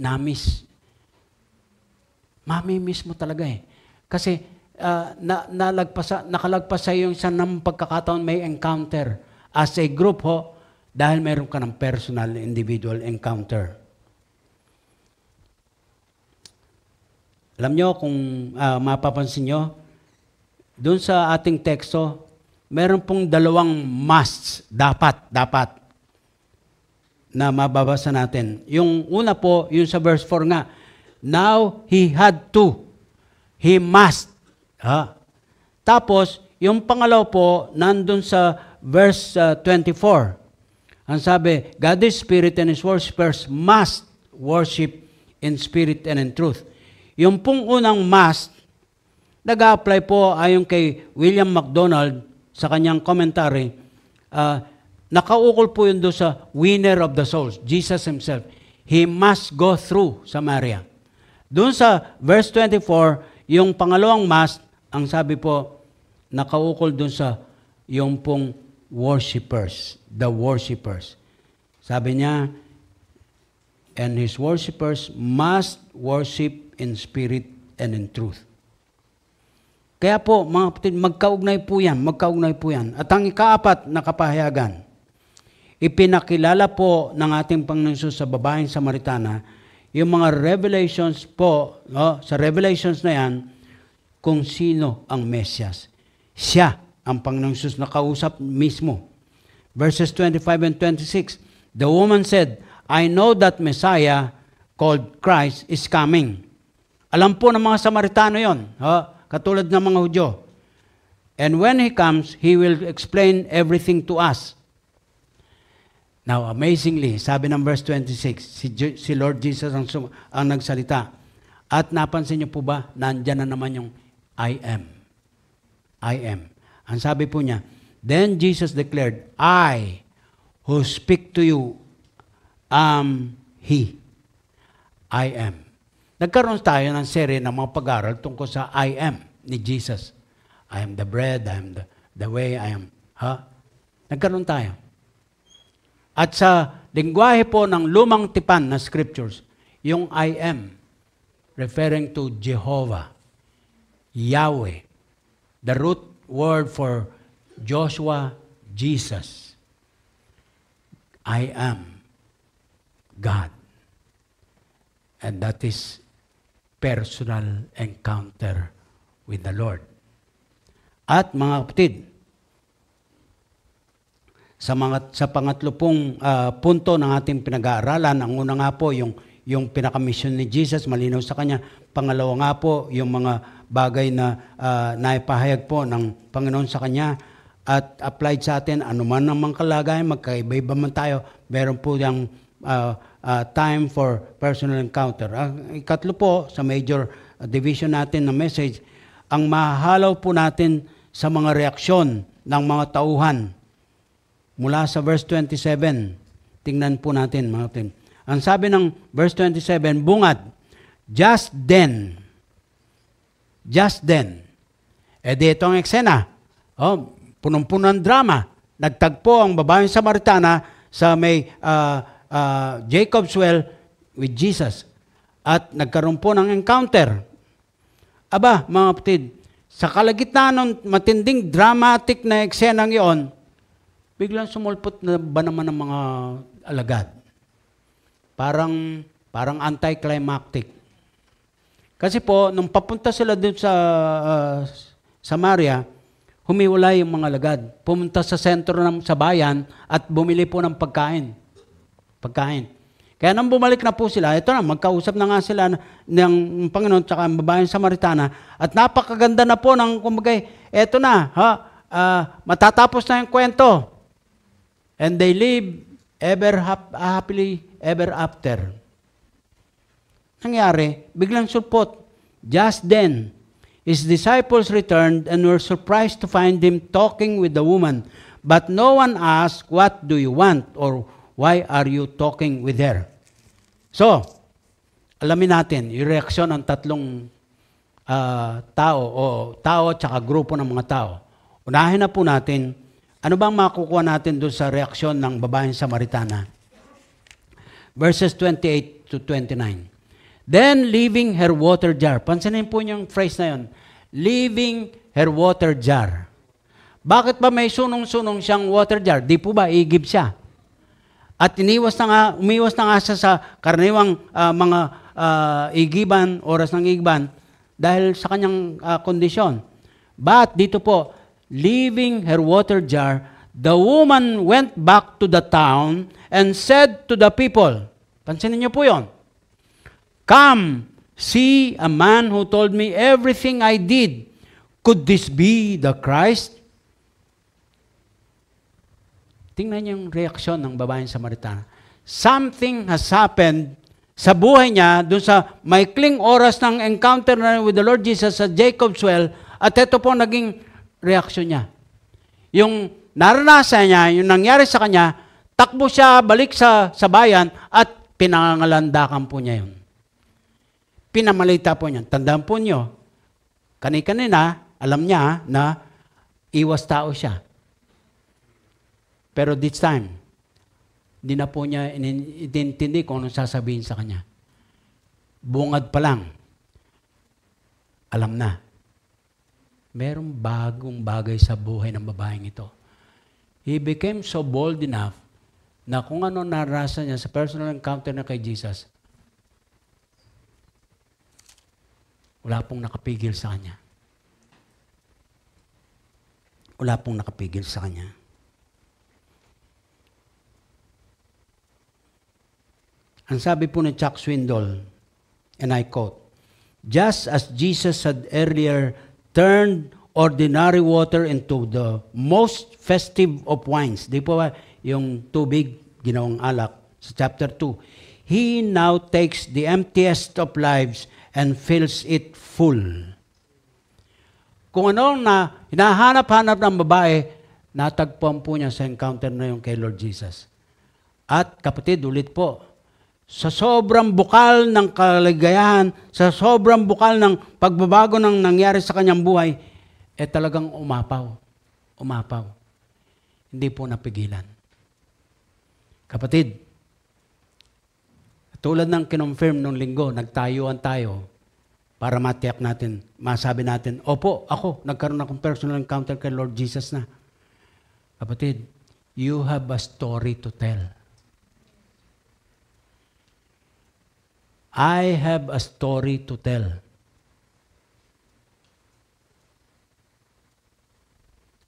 Mamimiss mo talaga eh. Kasi nakalagpas sa iyo yung isa ng pagkakataon may encounter. As a group dahil meron ka ng personal, individual encounter. Alam nyo, kung mapapansin nyo, doon sa ating teksto, meron pong dalawang musts, dapat, na mababasa natin. Yung una po, yung sa verse 4 nga, now he had to, he must. Tapos, yung pangalaw po, nandun sa verse 24. Ang sabi, God is spirit and His worshipers must worship in spirit and in truth. Yung pong unang must, nag-a-apply po ayon kay William MacDonald sa kanyang commentary. Nakaukol po yun doon sa winner of the souls, Jesus Himself. He must go through Samaria. Doon sa verse 24, yung pangalawang must, ang sabi po, nakaukol doon sa yung pong worshipers, the worshipers. Sabi niya, and His worshipers must worship in spirit and in truth. Kaya po, mga kapatid, magkaugnay po yan. At ang ikaapat na kapahayagan, ipinakilala po ng ating Panginoon Jesus sa babaeng Samaritana, yung mga revelations po, sa revelations na yan, kung sino ang Mesias. Siya ang Panginoong Jesus na kausap mismo. Verses 25 and 26, the woman said, I know that Messiah called Christ is coming. Alam po ng mga Samaritano yon, katulad ng mga Hudyo. And when He comes, He will explain everything to us. Now, amazingly, sabi ng verse 26, si Lord Jesus ang nagsalita. At napansin niyo po ba, nandyan na naman yung I am. Ang sabi po niya, then Jesus declared, I who speak to you am He. I am. Nagkaroon tayo ng serye ng mga pag-aaral tungkol sa I am ni Jesus. I am the bread, I am the way, I am. Nagkaroon tayo. At sa lingwahe po ng lumang tipan na scriptures, yung I am, referring to Jehovah, Yahweh, the root word for Joshua, Jesus. I am God. And that is personal encounter with the Lord. At mga kapatid, sa pangatlo pong punto ng ating pinag-aaralan, ang una nga po yung pinaka-mission ni Jesus, malinaw sa Kanya. Pangalawa nga po, yung mga bagay na naipahayag po ng Panginoon sa Kanya at applied sa atin, anuman ang mga kalagayan, magkaiba-iba man tayo, meron po yung time for personal encounter. Ang ikatlo po, sa major division natin na message, ang mahalaw po natin sa mga reaksyon ng mga tauhan. Mula sa verse 27, tingnan po natin mga kapatid. Ang sabi ng verse 27, bungad, just then. Dito ang eksena. Punong-puno ng drama. Nagtagpo ang babaeng Samaritana sa may Jacob's well with Jesus. At nagkaroon po ng encounter. Aba, mga kapatid, sa kalagitnaan ng matinding dramatic na eksenang iyon, biglang sumulpot na ba naman ng mga alagad? Parang anticlimactic. Kasi po, nung papunta sila dun sa Samaria, humiwalay yung mga alagad. Pumunta sa sentro sa bayan at bumili po ng pagkain. Kaya nang bumalik na po sila, ito na, magkausap na nga sila ng Panginoon at ang babaeng Samaritana at napakaganda na po ng kumagay, eto na, matatapos na yung kwento. And they live happily ever after. Nangyari, biglang sulpot. Just then, his disciples returned and were surprised to find him talking with the woman. But no one asked, "What do you want?" or "Why are you talking with her?" So, alamin natin yung reaksyon ng tatlong tao at saka grupo ng mga tao. Unahin na po natin, ano bang makukuha natin doon sa reaksyon ng babaeng Samaritana? Verses 28 to 29. Then, leaving her water jar. Pansinin po yung phrase na yun. Leaving her water jar. Bakit ba may sunong-sunong siyang water jar? Di po ba igib siya? At umiwas na nga siya sa karaniwang mga igiban, oras ng igiban, dahil sa kanyang kondisyon. But dito po, leaving her water jar, the woman went back to the town and said to the people, pansinin niyo po yon, "Come, see a man who told me everything I did. Could this be the Christ?" Tingnan niyo yung reaksyon ng babaeng Samaritana. Something has happened sa buhay niya, doon sa maikling oras ng encounter na with the Lord Jesus sa Jacob's Well, at ito po naging reaksyon niya. Yung naranasan niya, yung nangyari sa kanya, takbo siya, balik sa bayan, at pinangalandakan po niya yun. Pinamalita po niya. Tandaan po niyo, kanina, alam niya na iwas tao siya. Pero this time, hindi na po niya inintindi kung anong sasabihin sa kanya. Bungad pa lang, alam na. Merong bagong bagay sa buhay ng babaeng ito. He became so bold enough na kung ano naranasan niya sa personal encounter na kay Jesus, wala pong nakapigil sa kanya. Wala pong nakapigil sa kanya. Ang sabi po ni Chuck Swindoll, and I quote, "Just as Jesus had earlier turned ordinary water into the most festive of wines," di po ba yung tubig, ginawang alak, sa chapter 2, "He now takes the emptiest of lives and fills it full." Kung ano na hinahanap-hanap ng babae, natagpuan po niya sa encounter na yung kay Lord Jesus. At kapatid, ulit po, sa sobrang bukal ng kaligayahan, sa sobrang bukal ng pagbabago ng nangyari sa kanyang buhay, talagang umapaw. Umapaw. Hindi po napigilan. Kapatid, tulad ng kinonfirm nung linggo, nagtayuan tayo para matiyak natin, masabi natin, opo, ako, nagkaroon akong personal encounter kay Lord Jesus na. Kapatid, you have a story to tell. I have a story to tell.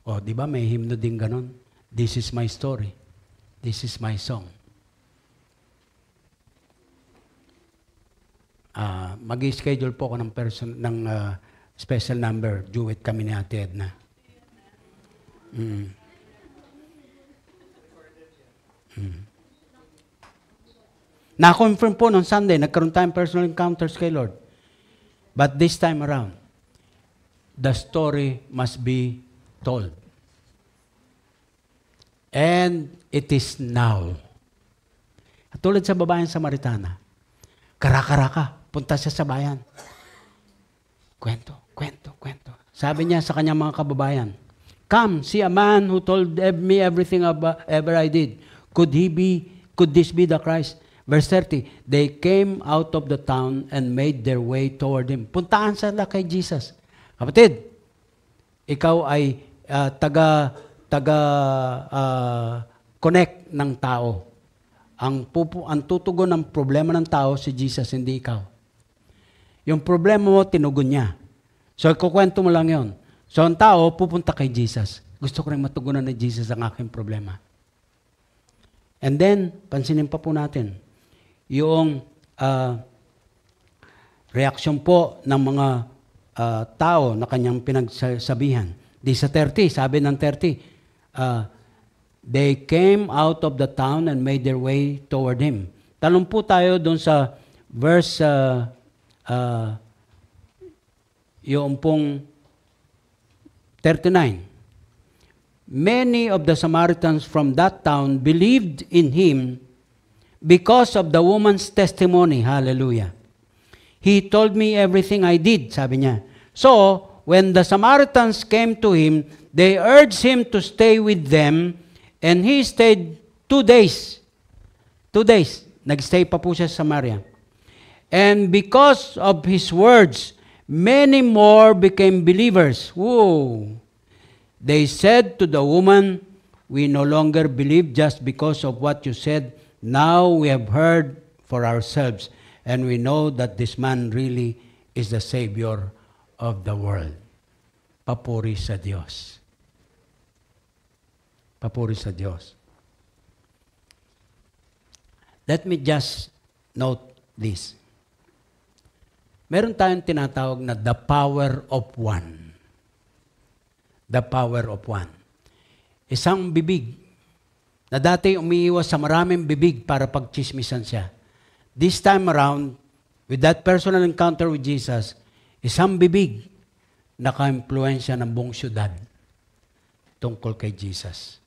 O, di ba may hymno din ganon? This is my story. This is my song. Mag-schedule po ako ng special number. Duet kami ni Ate Edna. Na-confirm po noong Sunday, nagkaroon tayong personal encounters kay Lord. But this time around, the story must be told. And it is now. At tulad sa babaeng Samaritana, karaka-raka, punta siya sa bayan. Kwento. Sabi niya sa kanyang mga kababayan, "Come, see a man who told me everything ever I did. Could this be the Christ?" Verse 30, they came out of the town and made their way toward him. Puntaan sila kay Jesus. Kapatid, ikaw ay connect ng tao. Ang tutugon ng problema ng tao, si Jesus, hindi ikaw. Yung problema mo, tinugon niya. So, ikukwento mo lang yon. So ang tao, pupunta kay Jesus. Gusto ko rin matugunan ni Jesus ang aking problema. And then, pansinin pa po natin, yung reaksyon po ng mga tao na kanyang pinagsabihan. Di sa 30, sabi ng 30, they came out of the town and made their way toward him. Talong po tayo doon sa verse, yung pong 39. Many of the Samaritans from that town believed in him because of the woman's testimony. Hallelujah. He told me everything I did, sabi niya. So, when the Samaritans came to him, they urged him to stay with them, and he stayed 2 days. 2 days. Nagstay pa po siya sa Samaria. And because of his words, many more became believers. Whoa! They said to the woman, we no longer believe just because of what you said. Now we have heard for ourselves, and we know that this man really is the Savior of the world. Papuri sa Diyos. Papuri sa Diyos. Let me just note this. Meron tayong tinatawag na the power of one. The power of one. Isang bibig na dati umiiwas sa maraming bibig para pagchismisan siya. This time around, with that personal encounter with Jesus, isang bibig naka-impluensya ng buong syudad tungkol kay Jesus.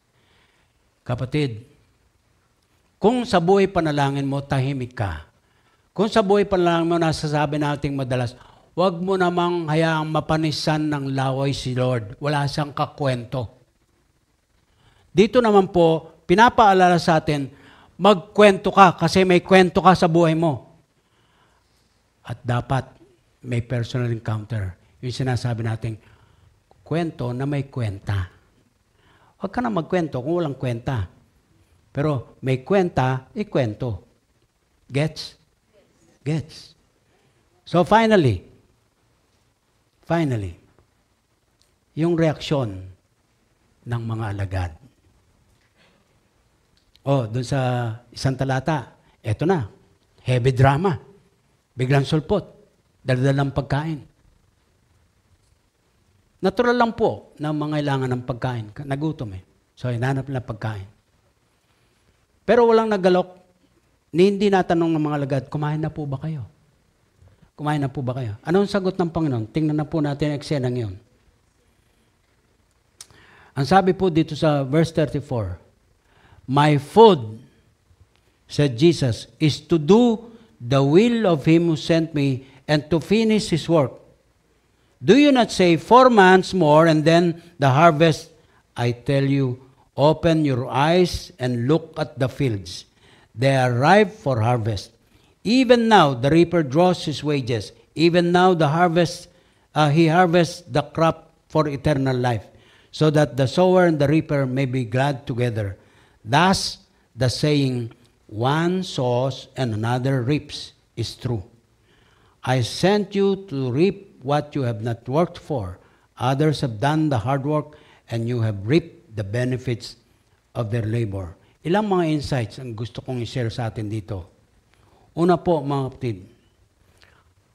Kapatid, kung sa buhay panalangin mo, tahimik ka. Kung sa buhay panalangin mo, nasasabi nating madalas, huwag mo namang hayaang mapanisan ng laway si Lord. Wala siyang kakwento. Dito naman po, pinapaalala sa atin, magkwento ka kasi may kwento ka sa buhay mo. At dapat may personal encounter. Yung sinasabi natin, kwento na may kwenta. Huwag ka na magkwento kung walang kwenta. Pero may kwenta, ikwento. Gets? Gets. So finally, yung reaksyon ng mga alagad. Doon sa isang talata, eto na, heavy drama. Biglang sulpot, daladalang pagkain. Natural lang po na mga kailangan ng pagkain. Nagutom eh. So, hinanap nila pagkain. Pero walang nagalok, hindi natanong ng mga alagad, kumain na po ba kayo? Kumain na po ba kayo? Anong sagot ng Panginoon? Tingnan na po natin ang eksenang yun. Ang sabi po dito sa verse 34, my food, said Jesus, is to do the will of Him who sent me and to finish His work. Do you not say 4 months more and then the harvest? I tell you, open your eyes and look at the fields. They are ripe for harvest. Even now, the reaper draws his wages. Even now, he harvests the crop for eternal life, so that the sower and the reaper may be glad together. Thus, the saying, one sows and another reaps, is true. I sent you to reap what you have not worked for. Others have done the hard work, and you have reaped the benefits of their labor. Ilang mga insights ang gusto kong i-share sa atin dito. Una po, mga kapatid,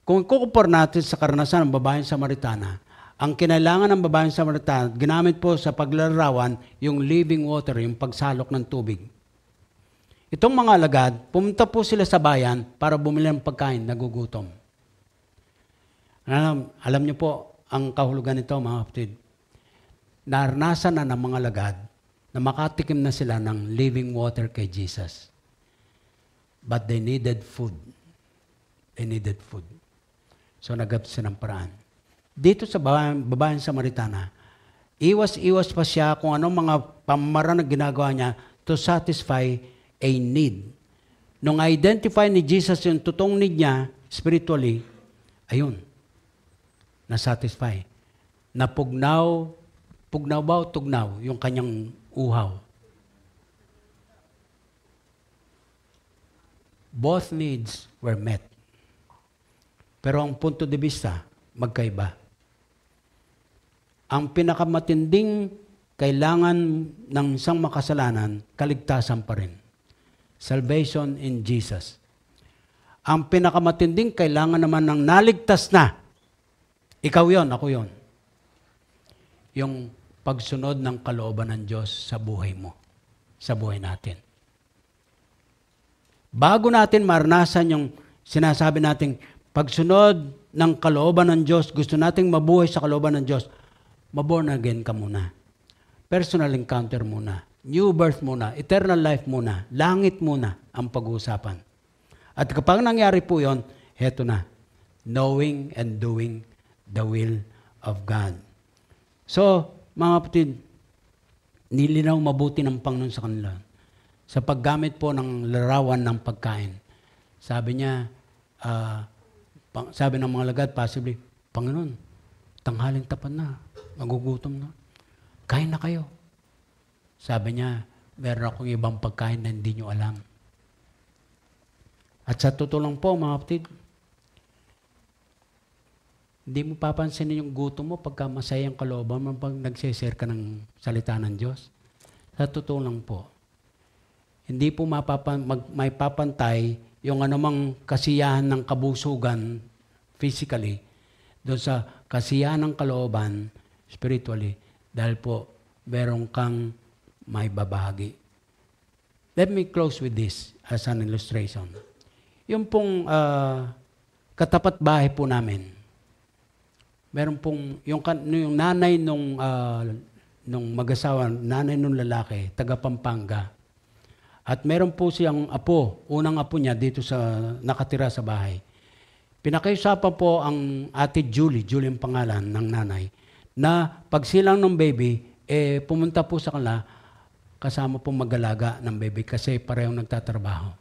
kung kukumpara natin sa karanasan ng babaeng Samaritana, ang kinailangan ng babaeng Samaritana, ginamit po sa paglalarawan yung living water, yung pagsalok ng tubig. Itong mga alagad, pumunta po sila sa bayan para bumili ng pagkain, nagugutom. Alam niyo po, ang kahulugan nito, mga kapatid, naranasan na ng mga alagad na makatikim na sila ng living water kay Jesus. But they needed food. They needed food. So nagap sila ng paraan. Dito sa babaeng Samaritana, iwas-iwas pa siya kung anong mga pamamaraan na ginagawa niya to satisfy a need. Nung identify ni Jesus yung totoong need niya, spiritually, ayun, na-satisfy. Napugnaw ba o tugnaw yung kanyang uhaw? Both needs were met. Pero ang punto de vista, magkaiba. ang pinakamatinding kailangan ng isang makasalanan, kaligtasan pa rin. Salvation in Jesus. Ang pinakamatinding kailangan naman ng naligtas na. Ikaw yon, ako yon. Yung pagsunod ng kalooban ng Diyos sa buhay mo, sa buhay natin. Bago natin maranasan yung sinasabi nating pagsunod ng kalooban ng Diyos, gusto nating mabuhay sa kalooban ng Diyos, maborn again ka muna. Personal encounter muna. New birth muna. Eternal life muna. Langit muna ang pag-uusapan. At kapag nangyari po yon, heto na. Knowing and doing the will of God. So, mga kapatid, nilinaw mabuti ng Panginoon sa kanila. Sa paggamit po ng larawan ng pagkain. Sabi niya, sabi ng mga lagad, possibly, Panginoon, tanghaling tapat na, magugutom na. Kain na kayo. Sabi niya, meron akong ibang pagkain na hindi nyo alam. At sa totoo lang po, mga kapatid, hindi mo papansinin yung gutom mo pagka masayang kalooban mo pag nagsishare ka ng salita ng Diyos. Sa totoo lang po, hindi po may papantay yung anumang kasiyahan ng kabusugan physically doon sa kasiyahan ng kalooban spiritually dahil po meron kang may babahagi. Let me close with this as an illustration. Yung pong katapat bahay po namin, meron pong, yung nanay nung mag-asawa, nanay nung lalaki, taga Pampanga. At meron po siyang apo, unang apo niya dito nakatira sa bahay. Pinakiusapan po ang ate Julie ang pangalan ng nanay, na pag silang ng baby, pumunta po sa kanila, kasama pong mag-alaga ng baby kasi parehong nagtatrabaho.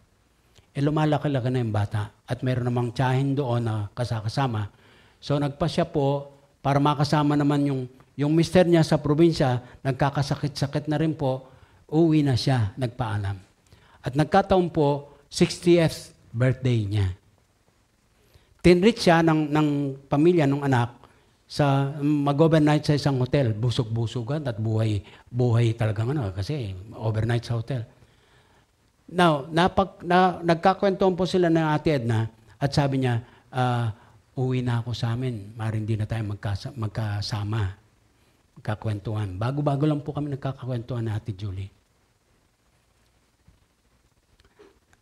Lumalaki-laki na yung bata at meron namang tiyahin doon na kasama. So nagpasya po para makasama naman yung mister niya sa probinsya, nagkakasakit-sakit na rin po, uwi na siya, nagpaalam. At nagkataon po, 60th birthday niya. Tinreat siya ng pamilya, ng anak, sa mag-overnight sa isang hotel, busog-busugan at buhay talagang kasi overnight sa hotel. Now, nagkakwentuhan po sila ng Ate Edna at sabi niya, uwi na ako sa amin, maaaring hindi na tayo magkasama, magkakwentuhan. Bago-bago lang po kami nagkakakwentuhan na Ate Julie.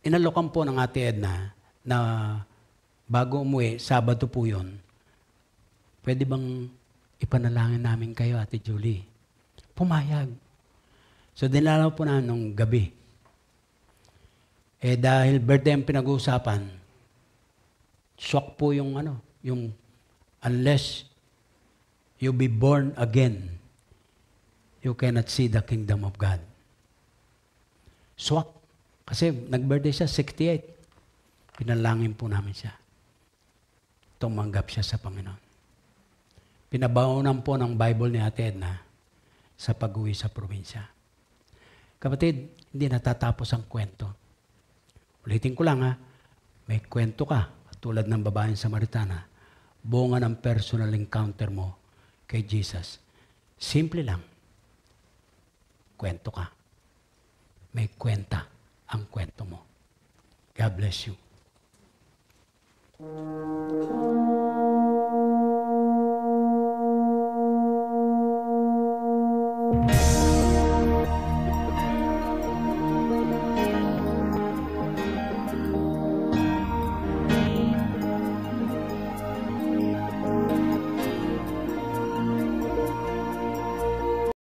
Inalokan po ng Ate Edna na bago umuwi, Sabado po yun, pwede bang ipanalangin namin kayo, Ate Julie? Pumayag. So, dinalaw po na nung gabi. Dahil birthday ang pinag-uusapan, shock po yung unless you be born again, you cannot see the kingdom of God. Shock. Kasi nag-birthday siya, 68. Pinalangin po namin siya. Tumanggap siya sa Panginoon. Pinabaunan po ng Bible ni Ate Edna sa pag-uwi sa probinsya. Kapatid, hindi natatapos ang kwento. Ulitin ko lang may kwento ka, tulad ng babaeng Samaritana, bunga ng personal encounter mo kay Jesus. Simple lang. Kwento ka. May kwenta ang kwento mo. God bless you.